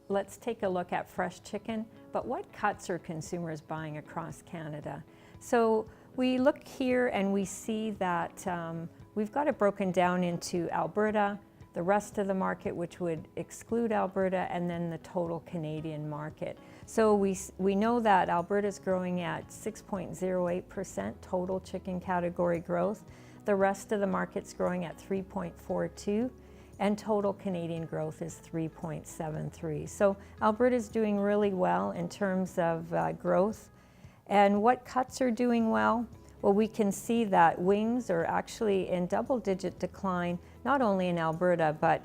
let's take a look at fresh chicken, but what cuts are consumers buying across Canada? So we look here and we see that we've got it broken down into Alberta, the rest of the market, which would exclude Alberta, and then the total Canadian market. So we know that Alberta's growing at 6.08% total chicken category growth. The rest of the market's growing at 3.42%. And total Canadian growth is 3.73. So Alberta's doing really well in terms of growth. And what cuts are doing well? Well, we can see that wings are actually in double-digit decline, not only in Alberta, but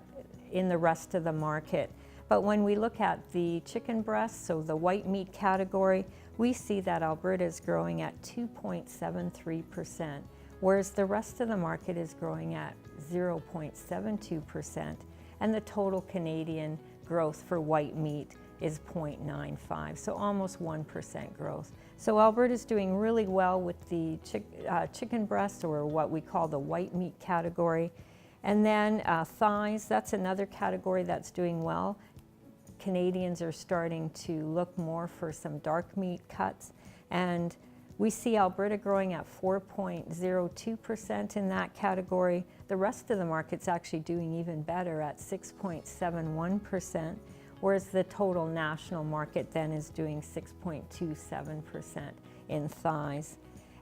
in the rest of the market. But when we look at the chicken breasts, so the white meat category, we see that Alberta is growing at 2.73%. whereas the rest of the market is growing at 0.72%, and the total Canadian growth for white meat is 0.95, so almost 1% growth. So Alberta's doing really well with the chicken breast, or what we call the white meat category. And then thighs, that's another category that's doing well. Canadians are starting to look more for some dark meat cuts, and we see Alberta growing at 4.02% in that category. The rest of the market's actually doing even better at 6.71%, whereas the total national market then is doing 6.27% in thighs.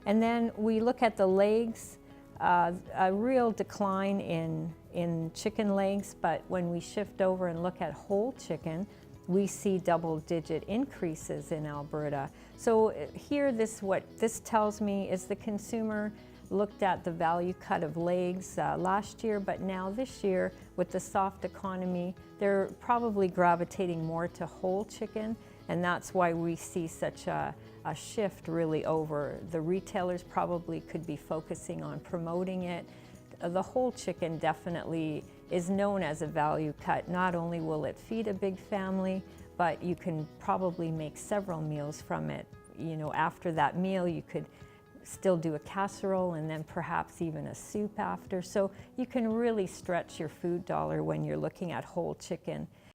And then we look at the legs, a real decline in chicken legs, but when we shift over and look at whole chicken, we see double-digit increases in Alberta. So here, what this tells me is the consumer looked at the value cut of legs last year, but now this year, with the soft economy, they're probably gravitating more to whole chicken, and that's why we see such a shift really over. The retailers probably could be focusing on promoting it. The whole chicken definitely is known as a value cut. Not only will it feed a big family, but you can probably make several meals from it. You know, after that meal, you could still do a casserole and then perhaps even a soup after. So you can really stretch your food dollar when you're looking at whole chicken.